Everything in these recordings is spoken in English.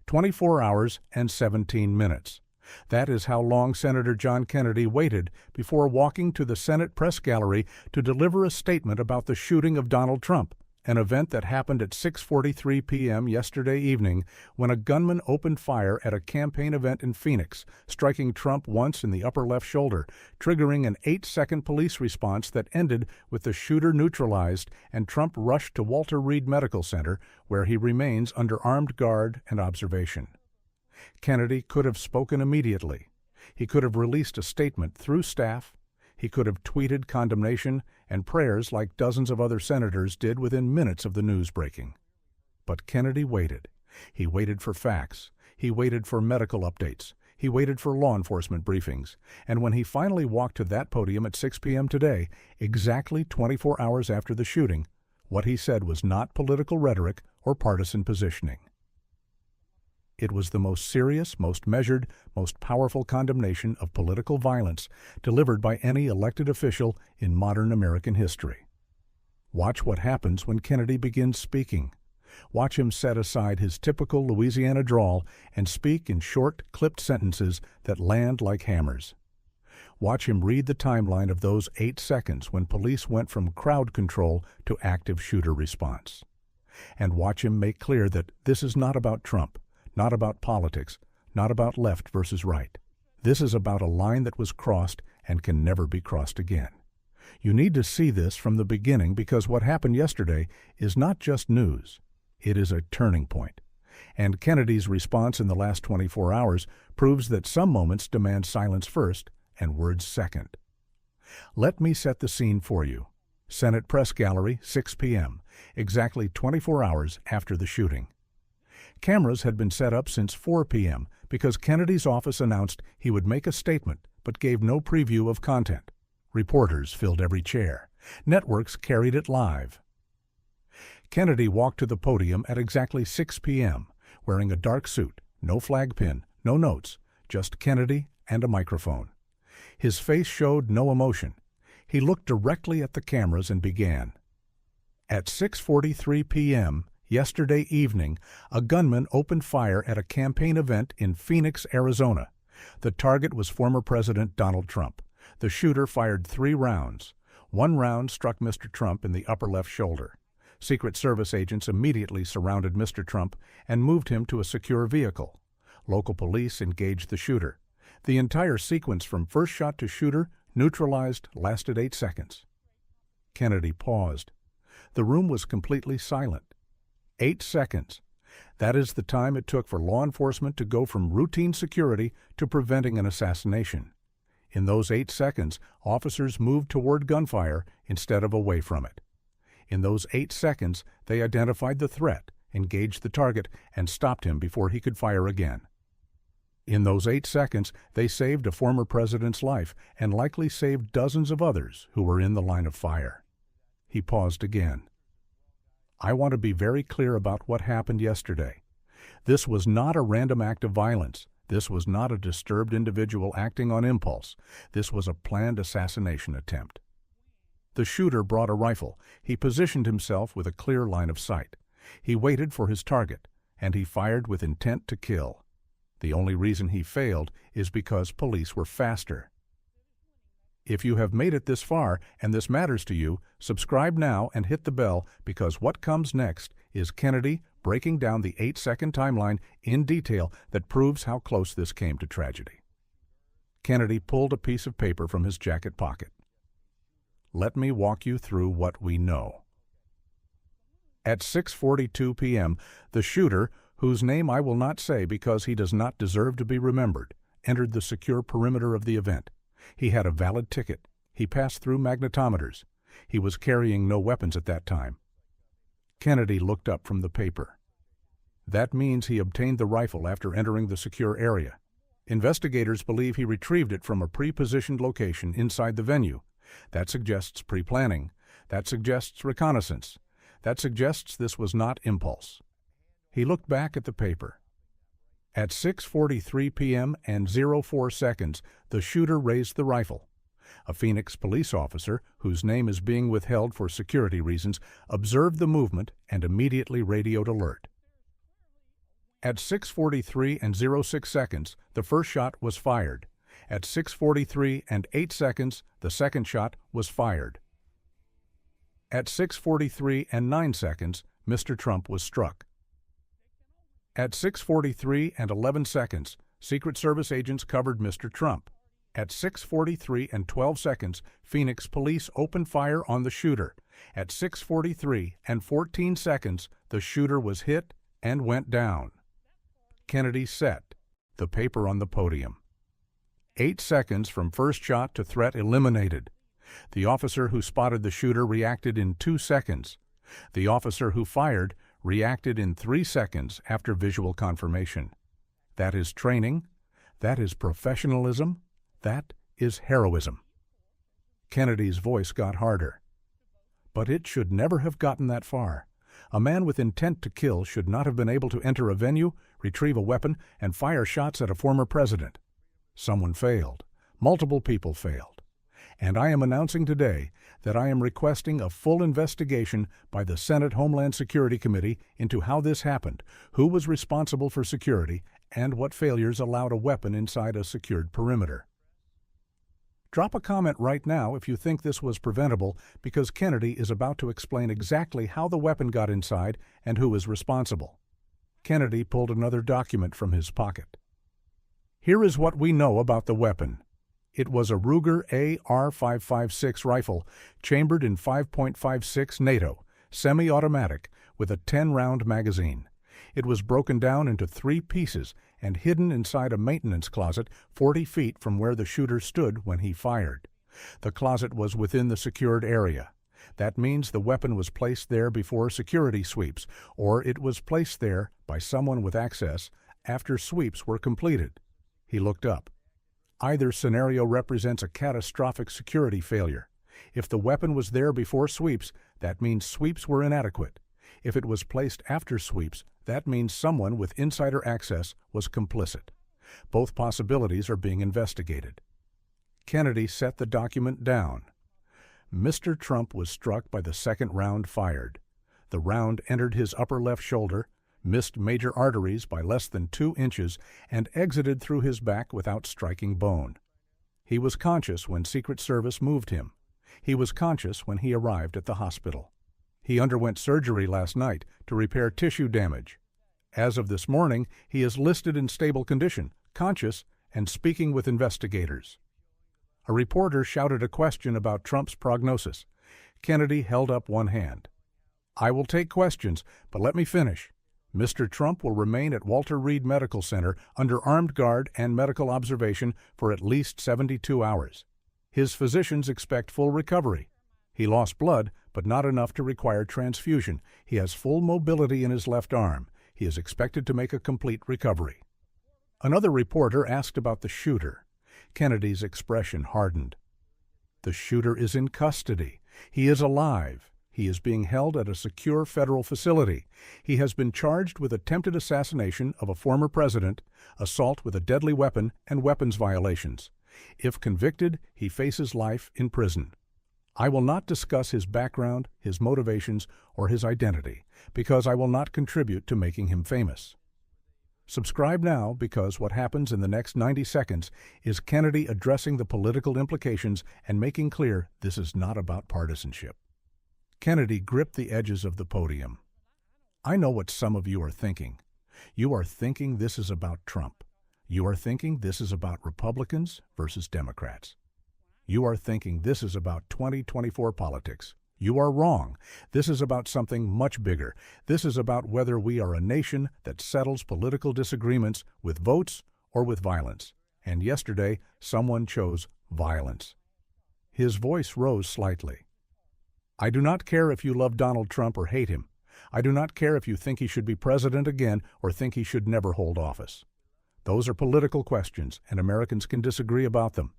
24 hours and 17 minutes. That is how long Senator John Kennedy waited before walking to the Senate press gallery to deliver a statement about the shooting of Donald Trump, an event that happened at 6:43 p.m. yesterday evening when a gunman opened fire at a campaign event in Phoenix, striking Trump once in the upper left shoulder, triggering an 8-second police response that ended with the shooter neutralized and Trump rushed to Walter Reed Medical Center, where he remains under armed guard and observation. Kennedy could have spoken immediately. He could have released a statement through staff. He could have tweeted condemnation and prayers like dozens of other senators did within minutes of the news breaking. But Kennedy waited. He waited for facts. He waited for medical updates. He waited for law enforcement briefings. And when he finally walked to that podium at 6 p.m. today, exactly 24 hours after the shooting, what he said was not political rhetoric or partisan positioning. It was the most serious, most measured, most powerful condemnation of political violence delivered by any elected official in modern American history. Watch what happens when Kennedy begins speaking. Watch him set aside his typical Louisiana drawl and speak in short, clipped sentences that land like hammers. Watch him read the timeline of those 8 seconds when police went from crowd control to active shooter response. And watch him make clear that this is not about Trump, not about politics, not about left versus right. This is about a line that was crossed and can never be crossed again. You need to see this from the beginning because what happened yesterday is not just news. It is a turning point. And Kennedy's response in the last 24 hours proves that some moments demand silence first and words second. Let me set the scene for you. Senate Press Gallery, 6 p.m., exactly 24 hours after the shooting. Cameras had been set up since 4 p.m. because Kennedy's office announced he would make a statement but gave no preview of content. Reporters filled every chair. Networks carried it live. Kennedy walked to the podium at exactly 6 p.m., wearing a dark suit, no flag pin, no notes, just Kennedy and a microphone. His face showed no emotion. He looked directly at the cameras and began. At 6:43 p.m., yesterday evening, a gunman opened fire at a campaign event in Phoenix, Arizona. The target was former President Donald Trump. The shooter fired 3 rounds. 1 round struck Mr. Trump in the upper left shoulder. Secret Service agents immediately surrounded Mr. Trump and moved him to a secure vehicle. Local police engaged the shooter. The entire sequence from first shot to shooter neutralized lasted 8 seconds. Kennedy paused. The room was completely silent. 8 seconds. That is the time it took for law enforcement to go from routine security to preventing an assassination. In those 8 seconds, officers moved toward gunfire instead of away from it. In those 8 seconds, they identified the threat, engaged the target, and stopped him before he could fire again. In those 8 seconds, they saved a former president's life and likely saved dozens of others who were in the line of fire. He paused again. I want to be very clear about what happened yesterday. This was not a random act of violence. This was not a disturbed individual acting on impulse. This was a planned assassination attempt. The shooter brought a rifle. He positioned himself with a clear line of sight. He waited for his target, and he fired with intent to kill. The only reason he failed is because police were faster. If you have made it this far and this matters to you, subscribe now and hit the bell because what comes next is Kennedy breaking down the 8-second timeline in detail that proves how close this came to tragedy. Kennedy pulled a piece of paper from his jacket pocket. Let me walk you through what we know. At 6:42 p.m., the shooter, whose name I will not say because he does not deserve to be remembered, entered the secure perimeter of the event. He had a valid ticket. He passed through magnetometers. He was carrying no weapons at that time. Kennedy looked up from the paper. That means he obtained the rifle after entering the secure area. Investigators believe he retrieved it from a pre-positioned location inside the venue. That suggests pre-planning. That suggests reconnaissance. That suggests this was not impulse. He looked back at the paper. At 6:43 p.m. and 04 seconds, the shooter raised the rifle. A Phoenix police officer, whose name is being withheld for security reasons, observed the movement and immediately radioed alert. At 6:43 and 06 seconds, the first shot was fired. At 6:43 and 8 seconds, the second shot was fired. At 6:43 and 9 seconds, Mr. Trump was struck. At 6:43 and 11 seconds, Secret Service agents covered Mr. Trump. At 6:43 and 12 seconds, Phoenix police opened fire on the shooter. At 6:43 and 14 seconds, the shooter was hit and went down. Kennedy set, the paper on the podium. 8 seconds from first shot to threat eliminated. The officer who spotted the shooter reacted in 2 seconds. The officer who fired reacted in 3 seconds after visual confirmation. That is training. That is professionalism. That is heroism. Kennedy's voice got harder. But it should never have gotten that far. A man with intent to kill should not have been able to enter a venue, retrieve a weapon, and fire shots at a former president. Someone failed. Multiple people failed. And I am announcing today that I am requesting a full investigation by the Senate Homeland Security Committee into how this happened, who was responsible for security, and what failures allowed a weapon inside a secured perimeter. Drop a comment right now if you think this was preventable, because Kennedy is about to explain exactly how the weapon got inside and who is responsible. Kennedy pulled another document from his pocket. Here is what we know about the weapon. It was a Ruger AR-556 rifle, chambered in 5.56 NATO, semi-automatic, with a 10-round magazine. It was broken down into 3 pieces and hidden inside a maintenance closet 40 feet from where the shooter stood when he fired. The closet was within the secured area. That means the weapon was placed there before security sweeps, or it was placed there by someone with access after sweeps were completed. He looked up. Either scenario represents a catastrophic security failure. If the weapon was there before sweeps, that means sweeps were inadequate. If it was placed after sweeps, that means someone with insider access was complicit. Both possibilities are being investigated. Kennedy set the document down. Mr. Trump was struck by the second round fired. The round entered his upper left shoulder, missed major arteries by less than 2 inches, and exited through his back without striking bone. He was conscious when Secret Service moved him. He was conscious when he arrived at the hospital. He underwent surgery last night to repair tissue damage. As of this morning, he is listed in stable condition, conscious, and speaking with investigators. A reporter shouted a question about Trump's prognosis. Kennedy held up one hand. I will take questions, but let me finish. Mr. Trump will remain at Walter Reed Medical Center under armed guard and medical observation for at least 72 hours. His physicians expect full recovery. He lost blood, but not enough to require transfusion. He has full mobility in his left arm. He is expected to make a complete recovery. Another reporter asked about the shooter. Kennedy's expression hardened. The shooter is in custody. He is alive. He is being held at a secure federal facility. He has been charged with attempted assassination of a former president, assault with a deadly weapon, and weapons violations. If convicted, he faces life in prison. I will not discuss his background, his motivations, or his identity, because I will not contribute to making him famous. Subscribe now, because what happens in the next 90 seconds is Kennedy addressing the political implications and making clear this is not about partisanship. Kennedy gripped the edges of the podium. I know what some of you are thinking. You are thinking this is about Trump. You are thinking this is about Republicans versus Democrats. You are thinking this is about 2024 politics. You are wrong. This is about something much bigger. This is about whether we are a nation that settles political disagreements with votes or with violence. And yesterday, someone chose violence. His voice rose slightly. I do not care if you love Donald Trump or hate him. I do not care if you think he should be president again or think he should never hold office. Those are political questions, and Americans can disagree about them.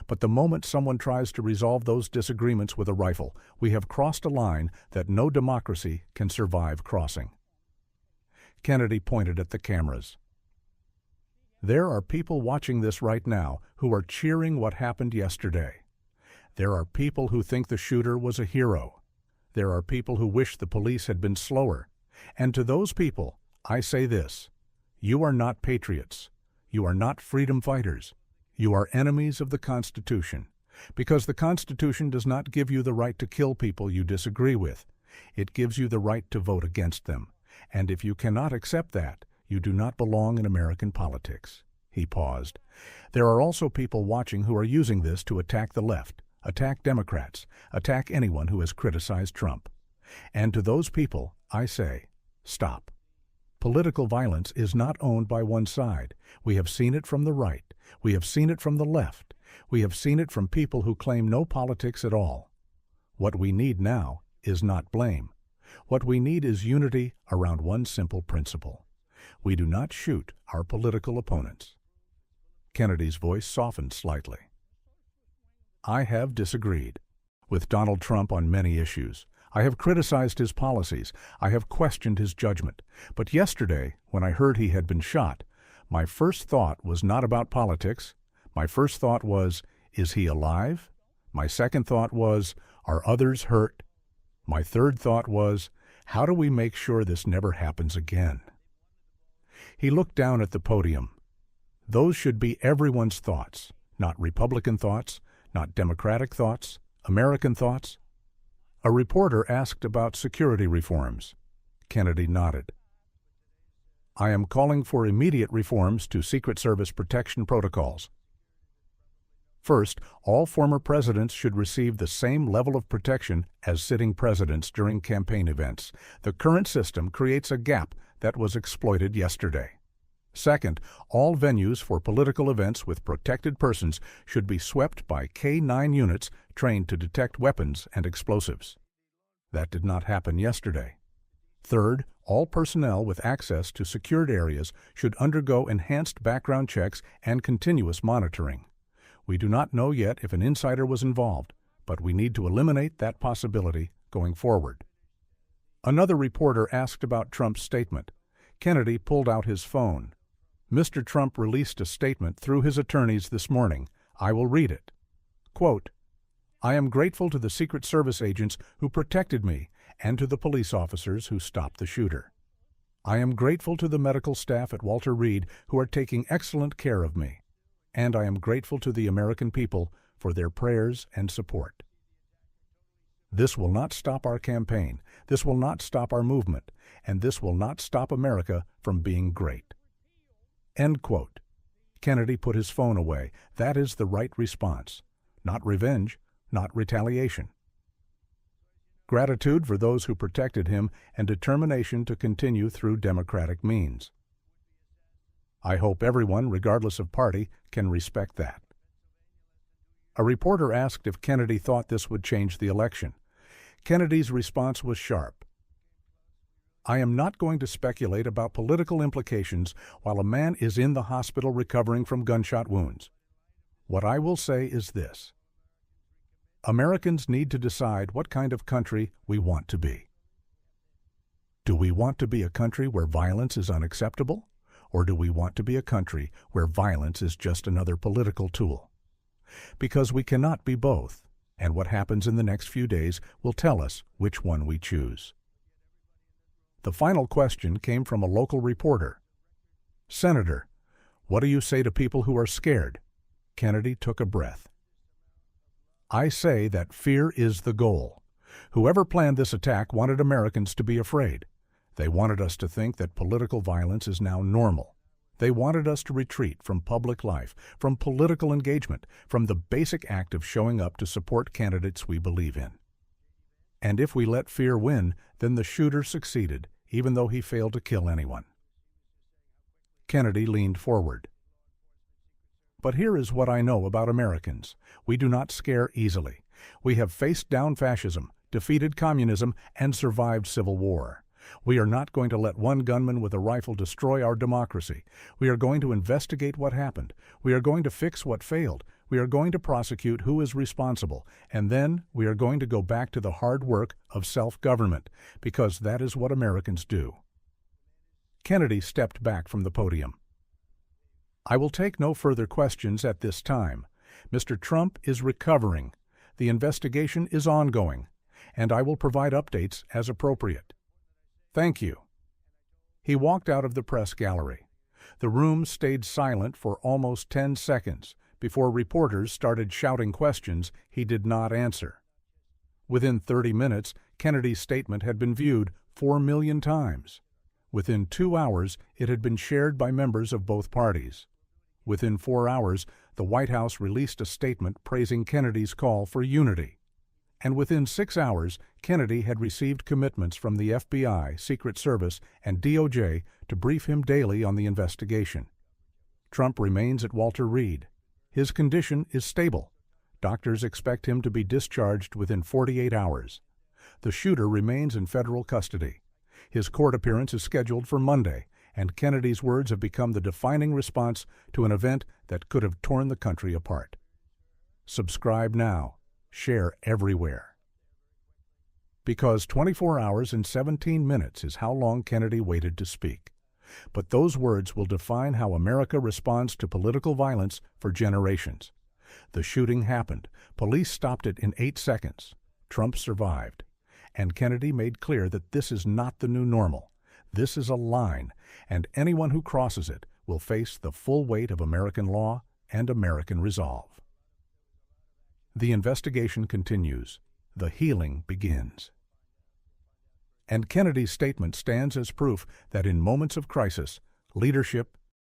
But the moment someone tries to resolve those disagreements with a rifle, we have crossed a line that no democracy can survive crossing. Kennedy pointed at the cameras. There are people watching this right now who are cheering what happened yesterday. There are people who think the shooter was a hero. There are people who wish the police had been slower. And to those people, I say this: You are not patriots. You are not freedom fighters. You are enemies of the Constitution, because the Constitution does not give you the right to kill people you disagree with. It gives you the right to vote against them, and if you cannot accept that, you do not belong in American politics." He paused. "There are also people watching who are using this to attack the left, attack Democrats, attack anyone who has criticized Trump. And to those people, I say, stop. Political violence is not owned by one side. We have seen it from the right. We have seen it from the left. We have seen it from people who claim no politics at all. What we need now is not blame. What we need is unity around one simple principle. We do not shoot our political opponents." Kennedy's voice softened slightly. "I have disagreed with Donald Trump on many issues. I have criticized his policies. I have questioned his judgment. But yesterday, when I heard he had been shot, my first thought was not about politics. My first thought was, is he alive? My second thought was, are others hurt? My third thought was, how do we make sure this never happens again?" He looked down at the podium. Those should be everyone's thoughts, not Republican thoughts, not Democratic thoughts, American thoughts. A reporter asked about security reforms. Kennedy nodded. "I am calling for immediate reforms to Secret Service protection protocols. First, all former presidents should receive the same level of protection as sitting presidents during campaign events. The current system creates a gap that was exploited yesterday. Second, all venues for political events with protected persons should be swept by K-9 units trained to detect weapons and explosives. That did not happen yesterday. Third, all personnel with access to secured areas should undergo enhanced background checks and continuous monitoring. We do not know yet if an insider was involved, but we need to eliminate that possibility going forward." Another reporter asked about Trump's statement. Kennedy pulled out his phone. "Mr. Trump released a statement through his attorneys this morning. I will read it. Quote, I am grateful to the Secret Service agents who protected me and to the police officers who stopped the shooter. I am grateful to the medical staff at Walter Reed who are taking excellent care of me. And I am grateful to the American people for their prayers and support. This will not stop our campaign. This will not stop our movement. And this will not stop America from being great." End quote. Kennedy put his phone away. That is the right response. Not revenge, not retaliation. Gratitude for those who protected him and determination to continue through democratic means. I hope everyone, regardless of party, can respect that. A reporter asked if Kennedy thought this would change the election. Kennedy's response was sharp. I am not going to speculate about political implications while a man is in the hospital recovering from gunshot wounds. What I will say is this. Americans need to decide what kind of country we want to be. Do we want to be a country where violence is unacceptable? Or do we want to be a country where violence is just another political tool? Because we cannot be both, and what happens in the next few days will tell us which one we choose. The final question came from a local reporter. Senator, what do you say to people who are scared? Kennedy took a breath. I say that fear is the goal. Whoever planned this attack wanted Americans to be afraid. They wanted us to think that political violence is now normal. They wanted us to retreat from public life, from political engagement, from the basic act of showing up to support candidates we believe in. And if we let fear win, then the shooter succeeded, even though he failed to kill anyone. Kennedy leaned forward. But here is what I know about Americans. We do not scare easily. We have faced down fascism, defeated communism, and survived civil war. We are not going to let one gunman with a rifle destroy our democracy. We are going to investigate what happened. We are going to fix what failed. We are going to prosecute who is responsible. And then we are going to go back to the hard work of self-government, because that is what Americans do. Kennedy stepped back from the podium. I will take no further questions at this time. Mr. Trump is recovering. The investigation is ongoing, and I will provide updates as appropriate. Thank you. He walked out of the press gallery. The room stayed silent for almost 10 seconds before reporters started shouting questions he did not answer. Within 30 minutes, Kennedy's statement had been viewed 4 million times. Within 2 hours, it had been shared by members of both parties. Within 4 hours, the White House released a statement praising Kennedy's call for unity. And within 6 hours, Kennedy had received commitments from the FBI, Secret Service, and DOJ to brief him daily on the investigation. Trump remains at Walter Reed. His condition is stable. Doctors expect him to be discharged within 48 hours. The shooter remains in federal custody. His court appearance is scheduled for Monday, and Kennedy's words have become the defining response to an event that could have torn the country apart. Subscribe now. Share everywhere. Because 24 hours and 17 minutes is how long Kennedy waited to speak. But those words will define how America responds to political violence for generations. The shooting happened. Police stopped it in 8 seconds. Trump survived. And Kennedy made clear that this is not the new normal. This is a line, and anyone who crosses it will face the full weight of American law and American resolve. The investigation continues. The healing begins. And Kennedy's statement stands as proof that in moments of crisis, leadership